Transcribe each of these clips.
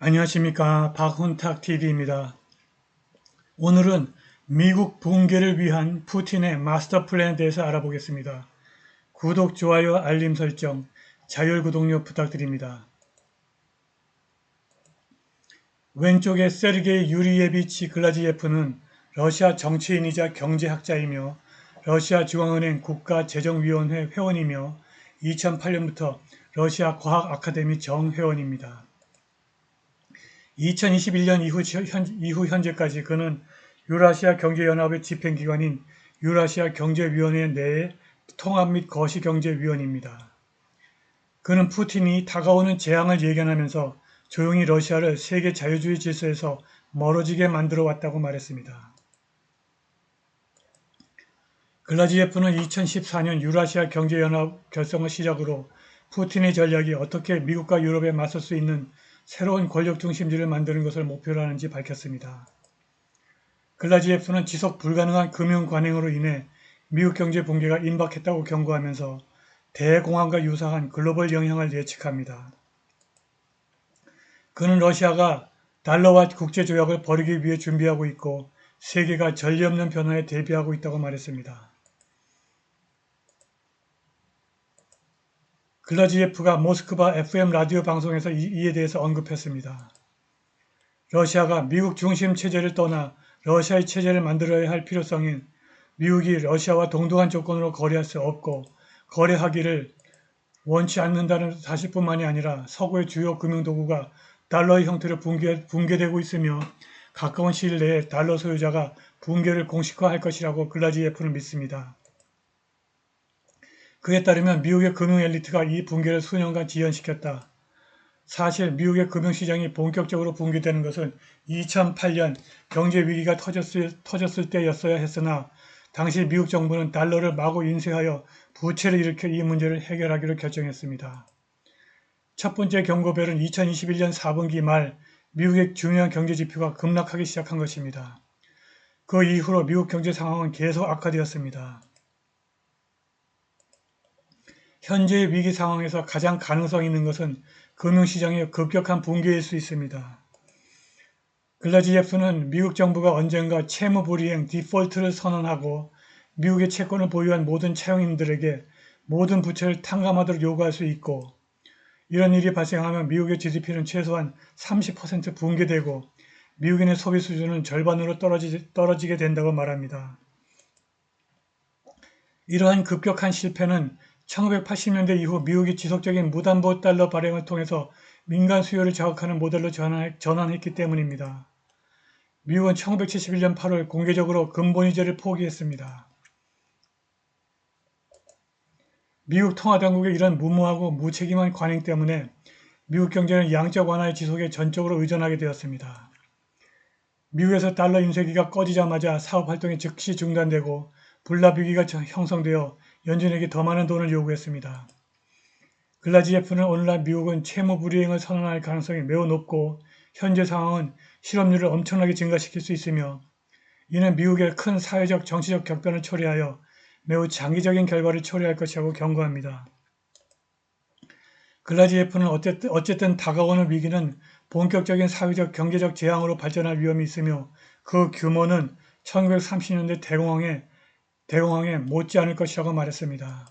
안녕하십니까. 박훈탁TV입니다. 오늘은 미국 붕괴를 위한 푸틴의 마스터 플랜에 대해서 알아보겠습니다. 구독, 좋아요, 알림 설정, 자율구독료 부탁드립니다. 왼쪽의 세르게이 유리예비치 글라지예프는 러시아 정치인이자 경제학자이며 러시아 중앙은행 국가재정위원회 회원이며 2008년부터 러시아 과학 아카데미 정회원입니다. 2021년 이후 현재까지 그는 유라시아 경제연합의 집행기관인 유라시아 경제위원회 내의 통합 및 거시경제위원입니다. 그는 푸틴이 다가오는 재앙을 예견하면서 조용히 러시아를 세계 자유주의 질서에서 멀어지게 만들어 왔다고 말했습니다. 글라지예프는 2014년 유라시아 경제연합 결성을 시작으로 푸틴의 전략이 어떻게 미국과 유럽에 맞설 수 있는 새로운 권력 중심지를 만드는 것을 목표로 하는지 밝혔습니다. 글라지예프는 지속 불가능한 금융 관행으로 인해 미국 경제 붕괴가 임박했다고 경고하면서 대공황과 유사한 글로벌 영향을 예측합니다. 그는 러시아가 달러와 국제조약을 벌이기 위해 준비하고 있고 세계가 전례 없는 변화에 대비하고 있다고 말했습니다. 글라지예프가 모스크바 FM 라디오 방송에서 이에 대해서 언급했습니다. 러시아가 미국 중심 체제를 떠나 러시아의 체제를 만들어야 할 필요성인 미국이 러시아와 동등한 조건으로 거래할 수 없고 거래하기를 원치 않는다는 사실뿐만이 아니라 서구의 주요 금융도구가 달러의 형태로 붕괴되고 있으며 가까운 시일 내에 달러 소유자가 붕괴를 공식화할 것이라고 글라지예프는 믿습니다. 그에 따르면 미국의 금융 엘리트가 이 붕괴를 수년간 지연시켰다. 사실 미국의 금융시장이 본격적으로 붕괴되는 것은 2008년 경제위기가 터졌을 때였어야 했으나 당시 미국 정부는 달러를 마구 인쇄하여 부채를 일으켜 이 문제를 해결하기로 결정했습니다. 첫 번째 경고벨은 2021년 4분기 말 미국의 중요한 경제지표가 급락하기 시작한 것입니다. 그 이후로 미국 경제 상황은 계속 악화되었습니다. 현재의 위기 상황에서 가장 가능성 있는 것은 금융시장의 급격한 붕괴일 수 있습니다. 글라지예프는 미국 정부가 언젠가 채무불이행 디폴트를 선언하고 미국의 채권을 보유한 모든 차용인들에게 모든 부채를 탕감하도록 요구할 수 있고 이런 일이 발생하면 미국의 GDP는 최소한 30% 붕괴되고 미국인의 소비 수준은 절반으로 떨어지게 된다고 말합니다. 이러한 급격한 실패는 1980년대 이후 미국이 지속적인 무담보 달러 발행을 통해서 민간 수요를 자극하는 모델로 전환했기 때문입니다. 미국은 1971년 8월 공개적으로 근본위제를 포기했습니다. 미국 통화당국의 이런 무모하고 무책임한 관행 때문에 미국 경제는 양적 완화의 지속에 전적으로 의존하게 되었습니다. 미국에서 달러 인쇄기가 꺼지자마자 사업활동이 즉시 중단되고 불납위기가 형성되어 연준에게 더 많은 돈을 요구했습니다. 글라지예프는 오늘날 미국은 채무 불이행을 선언할 가능성이 매우 높고 현재 상황은 실업률을 엄청나게 증가시킬 수 있으며 이는 미국의 큰 사회적 정치적 격변을 초래하여 매우 장기적인 결과를 초래할 것이라고 경고합니다. 글라지예프는 어쨌든 다가오는 위기는 본격적인 사회적 경제적 재앙으로 발전할 위험이 있으며 그 규모는 1930년대 대공황에 못지않을 것이라고 말했습니다.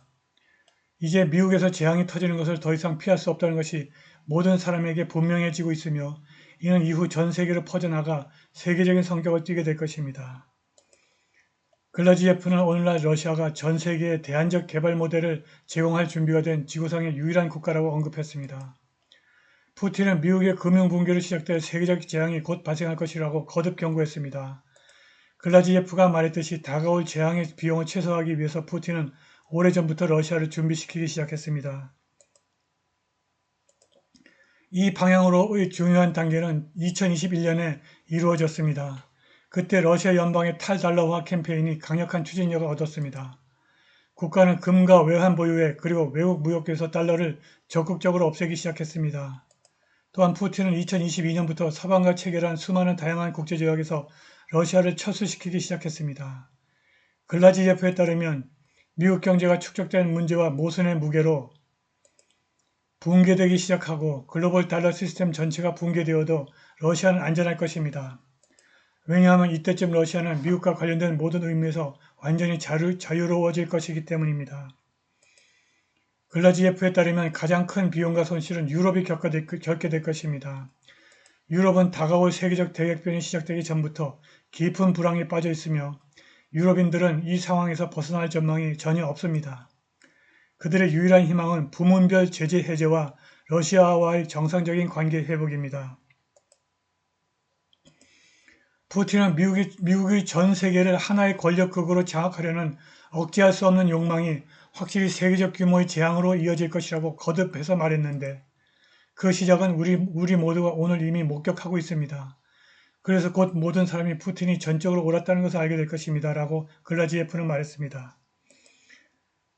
이제 미국에서 재앙이 터지는 것을 더 이상 피할 수 없다는 것이 모든 사람에게 분명해지고 있으며 이는 이후 전 세계로 퍼져나가 세계적인 성격을 띠게 될 것입니다. 글라지예프는 오늘날 러시아가 전 세계에 대안적 개발 모델을 제공할 준비가 된 지구상의 유일한 국가라고 언급했습니다. 푸틴은 미국의 금융 붕괴로 시작될 세계적 재앙이 곧 발생할 것이라고 거듭 경고했습니다. 글라지예프가 말했듯이 다가올 재앙의 비용을 최소화하기 위해서 푸틴은 오래전부터 러시아를 준비시키기 시작했습니다. 이 방향으로의 중요한 단계는 2021년에 이루어졌습니다. 그때 러시아 연방의 탈달러화 캠페인이 강력한 추진력을 얻었습니다. 국가는 금과 외환 보유액 그리고 외국 무역에서 달러를 적극적으로 없애기 시작했습니다. 또한 푸틴은 2022년부터 서방과 체결한 수많은 다양한 국제조약에서 러시아를 철수시키기 시작했습니다. 글라지예프에 따르면 미국 경제가 축적된 문제와 모순의 무게로 붕괴되기 시작하고 글로벌 달러 시스템 전체가 붕괴되어도 러시아는 안전할 것입니다. 왜냐하면 이때쯤 러시아는 미국과 관련된 모든 의미에서 완전히 자유로워질 것이기 때문입니다. 글라지예프에 따르면 가장 큰 비용과 손실은 유럽이 겪게 될 것입니다. 유럽은 다가올 세계적 대격변이 시작되기 전부터 깊은 불황에 빠져 있으며 유럽인들은 이 상황에서 벗어날 전망이 전혀 없습니다. 그들의 유일한 희망은 부문별 제재 해제와 러시아와의 정상적인 관계 회복입니다. 푸틴은 미국의 전 세계를 하나의 권력극으로 장악하려는 억제할 수 없는 욕망이 확실히 세계적 규모의 재앙으로 이어질 것이라고 거듭해서 말했는데 그 시작은 우리 모두가 오늘 이미 목격하고 있습니다. 그래서 곧 모든 사람이 푸틴이 전적으로 옳았다는 것을 알게 될 것입니다. 라고 글라지예프는 말했습니다.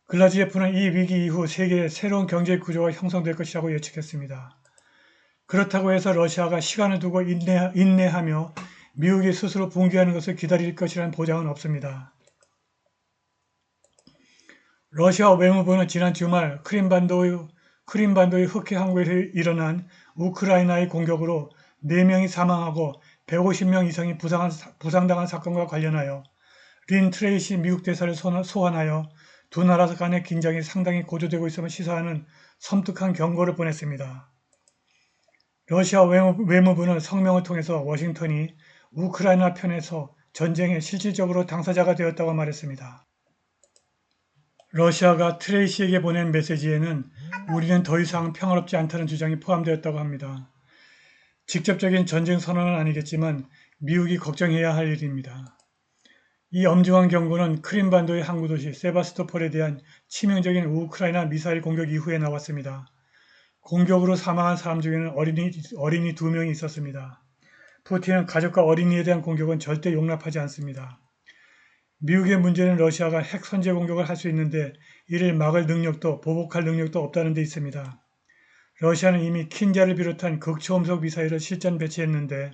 글라지예프는 이 위기 이후 세계에 새로운 경제 구조가 형성될 것이라고 예측했습니다. 그렇다고 해서 러시아가 시간을 두고 인내하며 미국이 스스로 붕괴하는 것을 기다릴 것이라는 보장은 없습니다. 러시아 외무부는 지난 주말 크림반도의 흑해 항구에서 일어난 우크라이나의 공격으로 4명이 사망하고 150명 이상이 부상당한 사건과 관련하여 린 트레이시 미국 대사를 소환하여 두 나라 간의 긴장이 상당히 고조되고 있음을 시사하는 섬뜩한 경고를 보냈습니다. 러시아 외무부는 성명을 통해서 워싱턴이 우크라이나 편에서 전쟁의 실질적으로 당사자가 되었다고 말했습니다. 러시아가 트레이시에게 보낸 메시지에는 우리는 더 이상 평화롭지 않다는 주장이 포함되었다고 합니다. 직접적인 전쟁 선언은 아니겠지만 미국이 걱정해야 할 일입니다. 이 엄중한 경고는 크림반도의 항구 도시 세바스토폴에 대한 치명적인 우크라이나 미사일 공격 이후에 나왔습니다. 공격으로 사망한 사람 중에는 어린이 2명이 있었습니다. 푸틴은 가족과 어린이에 대한 공격은 절대 용납하지 않습니다. 미국의 문제는 러시아가 핵 선제 공격을 할 수 있는데 이를 막을 능력도 보복할 능력도 없다는 데 있습니다. 러시아는 이미 킨자를 비롯한 극초음속 미사일을 실전 배치했는데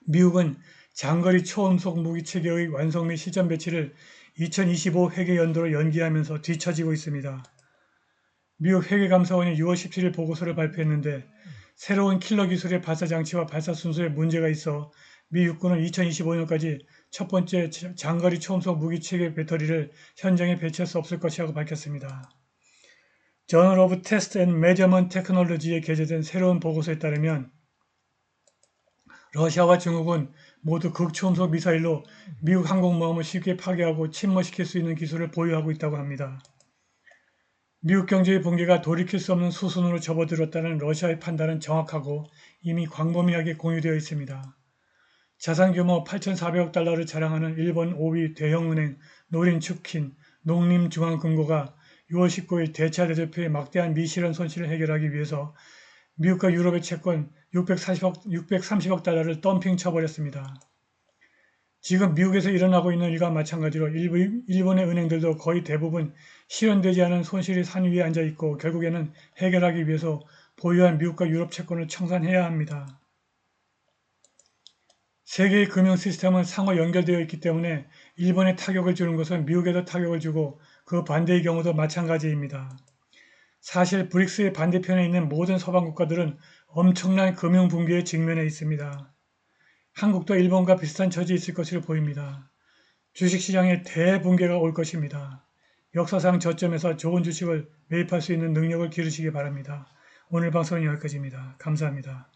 미국은 장거리 초음속 무기 체계의 완성 및 실전 배치를 2025 회계 연도로 연기하면서 뒤처지고 있습니다. 미국 회계감사원이 6월 17일 보고서를 발표했는데 새로운 킬러 기술의 발사 장치와 발사 순서에 문제가 있어 미 육군은 2025년까지 첫 번째 장거리 초음속 무기 체계 배터리를 현장에 배치할 수 없을 것이라고 밝혔습니다. Journal of Test and Measurement Technology에 게재된 새로운 보고서에 따르면 러시아와 중국은 모두 극초음속 미사일로 미국 항공모함을 쉽게 파괴하고 침몰시킬 수 있는 기술을 보유하고 있다고 합니다. 미국 경제의 붕괴가 돌이킬 수 없는 수순으로 접어들었다는 러시아의 판단은 정확하고 이미 광범위하게 공유되어 있습니다. 자산 규모 8,400억 달러를 자랑하는 일본 5위 대형은행 노린축킨 농림중앙금고가 6월 19일 대차 대조표의 막대한 미실현 손실을 해결하기 위해서 미국과 유럽의 채권 630억 달러를 덤핑 쳐버렸습니다. 지금 미국에서 일어나고 있는 일과 마찬가지로 일본의 은행들도 거의 대부분 실현되지 않은 손실이 산 위에 앉아 있고 결국에는 해결하기 위해서 보유한 미국과 유럽 채권을 청산해야 합니다. 세계의 금융 시스템은 상호 연결되어 있기 때문에 일본에 타격을 주는 것은 미국에도 타격을 주고 그 반대의 경우도 마찬가지입니다. 사실 브릭스의 반대편에 있는 모든 서방 국가들은 엄청난 금융 붕괴에 직면해 있습니다. 한국도 일본과 비슷한 처지에 있을 것으로 보입니다. 주식시장에 대붕괴가 올 것입니다. 역사상 저점에서 좋은 주식을 매입할 수 있는 능력을 기르시기 바랍니다. 오늘 방송은 여기까지입니다. 감사합니다.